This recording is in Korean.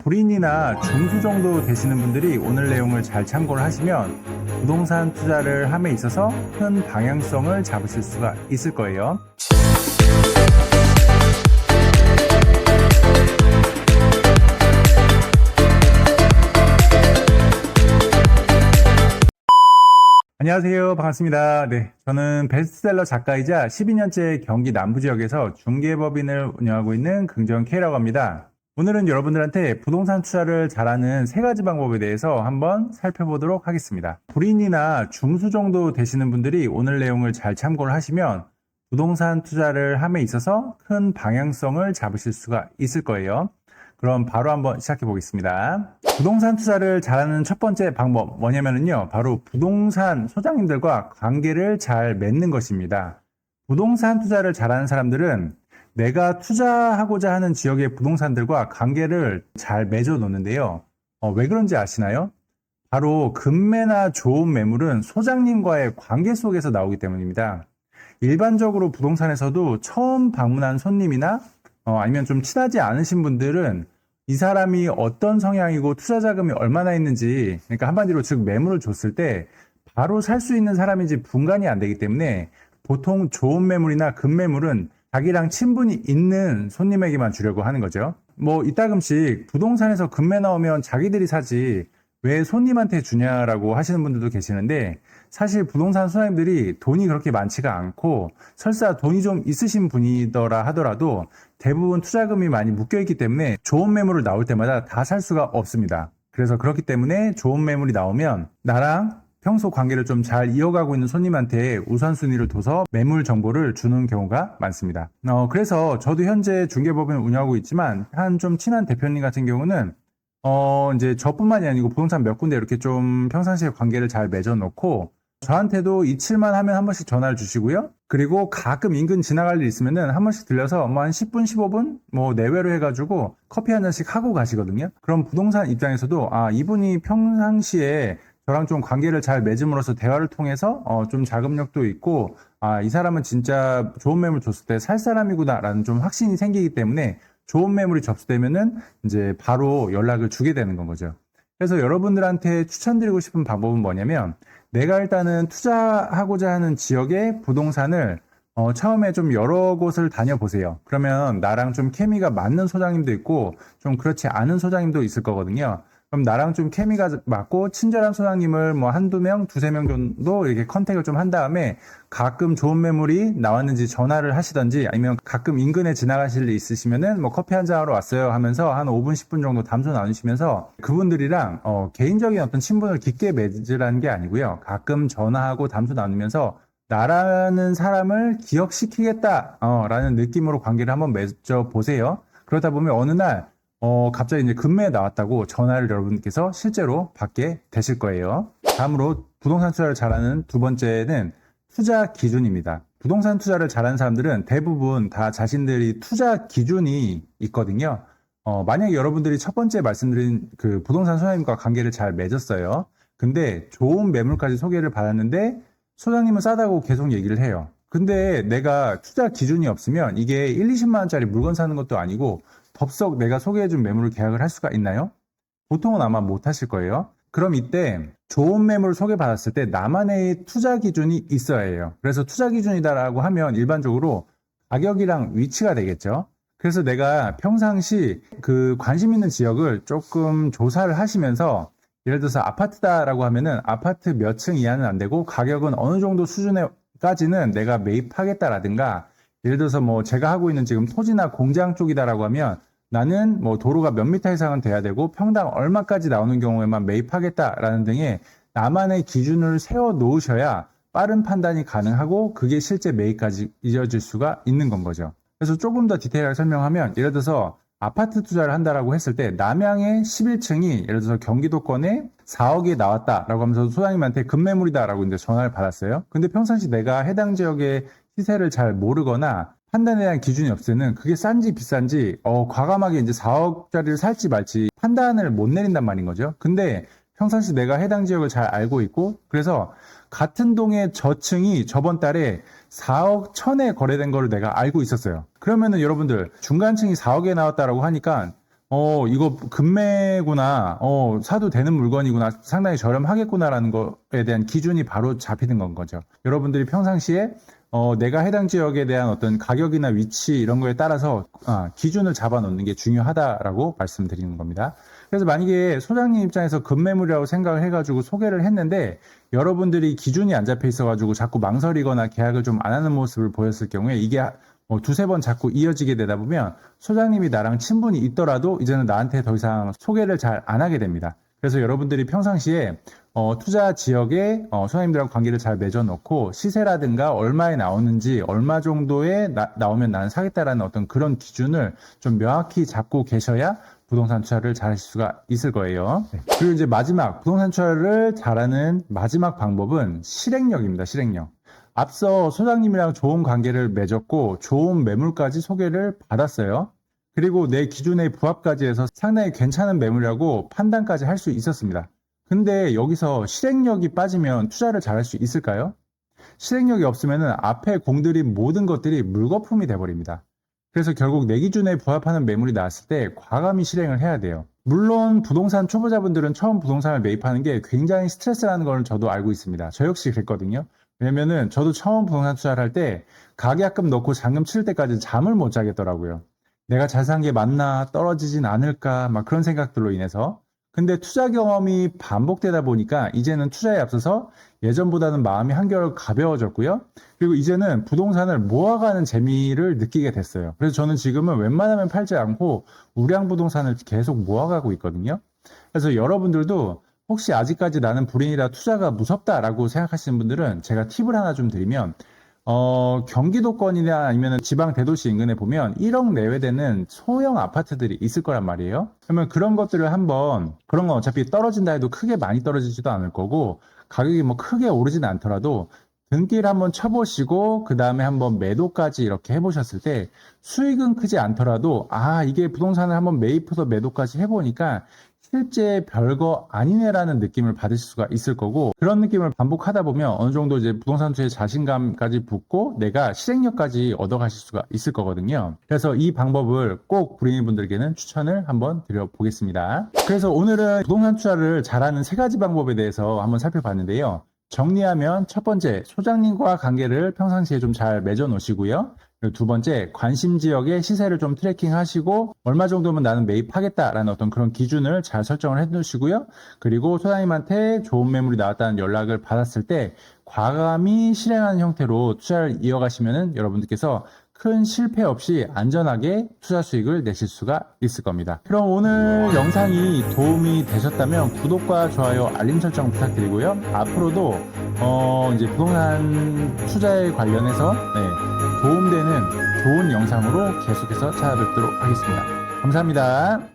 불인이나 중수 정도 되시는 분들이 오늘 내용을 잘 참고를 하시면 부동산 투자를 함에 있어서 큰 방향성을 잡으실 수가 있을 거예요. 안녕하세요. 반갑습니다. 네, 저는 베스트셀러 작가이자 12년째 경기 남부지역에서 중개법인을 운영하고 있는 긍정 K라고 합니다. 오늘은 여러분들한테 부동산 투자를 잘하는 세 가지 방법에 대해서 한번 살펴보도록 하겠습니다. 불인이나 중수 정도 되시는 분들이 오늘 내용을 잘 참고를 하시면 부동산 투자를 함에 있어서 큰 방향성을 잡으실 수가 있을 거예요. 그럼 바로 한번 시작해 보겠습니다. 부동산 투자를 잘하는 첫 번째 방법 뭐냐면요, 바로 부동산 소장님들과 관계를 잘 맺는 것입니다. 부동산 투자를 잘하는 사람들은 내가 투자하고자 하는 지역의 부동산들과 관계를 잘 맺어 놓는데요. 왜 그런지 아시나요? 바로 급매나 좋은 매물은 소장님과의 관계 속에서 나오기 때문입니다. 일반적으로 부동산에서도 처음 방문한 손님이나 아니면 좀 친하지 않으신 분들은 이 사람이 어떤 성향이고 투자 자금이 얼마나 있는지, 그러니까 한마디로 즉 매물을 줬을 때 바로 살 수 있는 사람인지 분간이 안 되기 때문에 보통 좋은 매물이나 급매물은 자기랑 친분이 있는 손님에게만 주려고 하는 거죠. 이따금씩 부동산에서 급매 나오면 자기들이 사지 왜 손님한테 주냐라고 하시는 분들도 계시는데, 사실 부동산 소장님들이 돈이 그렇게 많지가 않고 설사 돈이 좀 있으신 분이더라 하더라도 대부분 투자금이 많이 묶여있기 때문에 좋은 매물을 나올 때마다 다 살 수가 없습니다. 그래서 그렇기 때문에 좋은 매물이 나오면 나랑 평소 관계를 좀 잘 이어가고 있는 손님한테 우선순위를 둬서 매물 정보를 주는 경우가 많습니다. 그래서 저도 현재 중개법인을 운영하고 있지만 한 좀 친한 대표님 같은 경우는 이제 저뿐만이 아니고 부동산 몇 군데 이렇게 좀 평상시에 관계를 잘 맺어놓고 저한테도 이칠만 하면 한 번씩 전화를 주시고요. 그리고 가끔 인근 지나갈 일 있으면은 한 번씩 들려서 한 10분, 15분 내외로 해가지고 커피 한 잔씩 하고 가시거든요. 그럼 부동산 입장에서도 이분이 평상시에 저랑 좀 관계를 잘 맺음으로써 대화를 통해서 좀 자금력도 있고 이 사람은 진짜 좋은 매물 줬을 때 살 사람이구나 라는 좀 확신이 생기기 때문에 좋은 매물이 접수되면은 이제 바로 연락을 주게 되는 건 거죠. 그래서 여러분들한테 추천드리고 싶은 방법은 뭐냐면, 내가 일단은 투자하고자 하는 지역의 부동산을 처음에 좀 여러 곳을 다녀보세요. 그러면 나랑 좀 케미가 맞는 소장님도 있고 좀 그렇지 않은 소장님도 있을 거거든요. 그럼 나랑 좀 케미가 맞고 친절한 소장님을 한두 명, 두세 명 정도 이렇게 컨택을 좀 한 다음에 가끔 좋은 매물이 나왔는지 전화를 하시던지, 아니면 가끔 인근에 지나가실 일 있으시면은 커피 한잔 하러 왔어요 하면서 한 5분, 10분 정도 담소 나누시면서 그분들이랑 개인적인 어떤 친분을 깊게 맺으라는 게 아니고요. 가끔 전화하고 담소 나누면서 나라는 사람을 기억시키겠다 라는 느낌으로 관계를 한번 맺어보세요. 그러다 보면 어느 날 갑자기 이제 급매에 나왔다고 전화를 여러분께서 실제로 받게 되실 거예요. 다음으로 부동산 투자를 잘하는 두 번째는 투자 기준입니다. 부동산 투자를 잘하는 사람들은 대부분 다 자신들이 투자 기준이 있거든요. 만약에 여러분들이 첫 번째 말씀드린 그 부동산 소장님과 관계를 잘 맺었어요. 근데 좋은 매물까지 소개를 받았는데 소장님은 싸다고 계속 얘기를 해요. 근데 내가 투자 기준이 없으면 이게 1, 20만 원짜리 물건 사는 것도 아니고 덥석 내가 소개해준 매물을 계약을 할 수가 있나요? 보통은 아마 못 하실 거예요. 그럼 이때 좋은 매물을 소개받았을 때 나만의 투자 기준이 있어야 해요. 그래서 투자 기준이다라고 하면 일반적으로 가격이랑 위치가 되겠죠. 그래서 내가 평상시 그 관심 있는 지역을 조금 조사를 하시면서, 예를 들어서 아파트다라고 하면은 아파트 몇 층 이하는 안 되고 가격은 어느 정도 수준에까지는 내가 매입하겠다라든가, 예를 들어서 제가 하고 있는 지금 토지나 공장 쪽이다라고 하면 나는 도로가 몇 미터 이상은 돼야 되고 평당 얼마까지 나오는 경우에만 매입하겠다라는 등의 나만의 기준을 세워 놓으셔야 빠른 판단이 가능하고 그게 실제 매입까지 이어질 수가 있는 건 거죠. 그래서 조금 더 디테일하게 설명하면, 예를 들어서 아파트 투자를 한다라고 했을 때 남양의 11층이 예를 들어서 경기도권에 4억에 나왔다라고 하면서 소장님한테 급매물이다라고 이제 전화를 받았어요. 근데 평상시 내가 해당 지역의 시세를 잘 모르거나 판단에 대한 기준이 없을 때는 그게 싼지 비싼지 과감하게 이제 4억짜리를 살지 말지 판단을 못 내린단 말인 거죠. 근데 평상시 내가 해당 지역을 잘 알고 있고, 그래서 같은 동의 저층이 저번 달에 4억 1000에 거래된 거를 내가 알고 있었어요. 그러면은 여러분들 중간층이 4억에 나왔다라고 하니까 이거 금매구나, 사도 되는 물건이구나, 상당히 저렴하겠구나라는 거에 대한 기준이 바로 잡히는 건 거죠. 여러분들이 평상시에 내가 해당 지역에 대한 어떤 가격이나 위치 이런 거에 따라서 기준을 잡아 놓는 게 중요하다라고 말씀드리는 겁니다. 그래서 만약에 소장님 입장에서 급매물이라고 생각을 해가지고 소개를 했는데 여러분들이 기준이 안 잡혀 있어가지고 자꾸 망설이거나 계약을 좀 안 하는 모습을 보였을 경우에 이게 두세 번 자꾸 이어지게 되다 보면 소장님이 나랑 친분이 있더라도 이제는 나한테 더 이상 소개를 잘 안 하게 됩니다. 그래서 여러분들이 평상시에 투자 지역에 소장님들하고 관계를 잘 맺어놓고 시세라든가 얼마에 나오는지 얼마 정도에 나오면 나는 사겠다라는 어떤 그런 기준을 좀 명확히 잡고 계셔야 부동산 투자를 잘 하실 수가 있을 거예요. 그리고 이제 마지막 부동산 투자를 잘하는 마지막 방법은 실행력입니다. 실행력. 앞서 소장님이랑 좋은 관계를 맺었고 좋은 매물까지 소개를 받았어요. 그리고 내 기준에 부합까지 해서 상당히 괜찮은 매물이라고 판단까지 할 수 있었습니다. 근데 여기서 실행력이 빠지면 투자를 잘할 수 있을까요? 실행력이 없으면 앞에 공들인 모든 것들이 물거품이 돼버립니다. 그래서 결국 내 기준에 부합하는 매물이 나왔을 때 과감히 실행을 해야 돼요. 물론 부동산 초보자분들은 처음 부동산을 매입하는 게 굉장히 스트레스라는 걸 저도 알고 있습니다. 저 역시 그랬거든요. 왜냐면은 저도 처음 부동산 투자를 할 때 가계약금 넣고 잔금 칠 때까지 잠을 못 자겠더라고요. 내가 잘 산 게 맞나, 떨어지진 않을까, 막 그런 생각들로 인해서. 근데 투자 경험이 반복되다 보니까 이제는 투자에 앞서서 예전보다는 마음이 한결 가벼워졌고요. 그리고 이제는 부동산을 모아가는 재미를 느끼게 됐어요. 그래서 저는 지금은 웬만하면 팔지 않고 우량 부동산을 계속 모아가고 있거든요. 그래서 여러분들도 혹시 아직까지 나는 불인이라 투자가 무섭다라고 생각하시는 분들은 제가 팁을 하나 좀 드리면 경기도권이나 아니면 지방 대도시 인근에 보면 1억 내외 되는 소형 아파트들이 있을 거란 말이에요. 그러면 그런 것들을 한번, 그런 건 어차피 떨어진다 해도 크게 많이 떨어지지도 않을 거고 가격이 뭐 크게 오르진 않더라도 등기를 한번 쳐보시고 그 다음에 한번 매도까지 이렇게 해보셨을 때 수익은 크지 않더라도 이게 부동산을 한번 매입해서 매도까지 해보니까 실제 별거 아니네라는 느낌을 받으실 수가 있을 거고, 그런 느낌을 반복하다 보면 어느 정도 이제 부동산 투자에 자신감까지 붙고 내가 실행력까지 얻어가실 수가 있을 거거든요. 그래서 이 방법을 꼭 불인분들께는 추천을 한번 드려보겠습니다. 그래서 오늘은 부동산 투자를 잘하는 세 가지 방법에 대해서 한번 살펴봤는데요. 정리하면 첫 번째, 소장님과 관계를 평상시에 좀 잘 맺어 놓으시고요. 그리고 두 번째, 관심 지역의 시세를 좀 트래킹 하시고 얼마 정도면 나는 매입하겠다라는 어떤 그런 기준을 잘 설정을 해 두시고요. 그리고 소장님한테 좋은 매물이 나왔다는 연락을 받았을 때 과감히 실행하는 형태로 투자를 이어가시면은 여러분들께서 큰 실패 없이 안전하게 투자 수익을 내실 수가 있을 겁니다. 그럼 오늘 영상이 도움이 되셨다면 구독과 좋아요, 알림 설정 부탁드리고요. 앞으로도 이제 부동산 투자에 관련해서 도움되는 좋은 영상으로 계속해서 찾아뵙도록 하겠습니다. 감사합니다.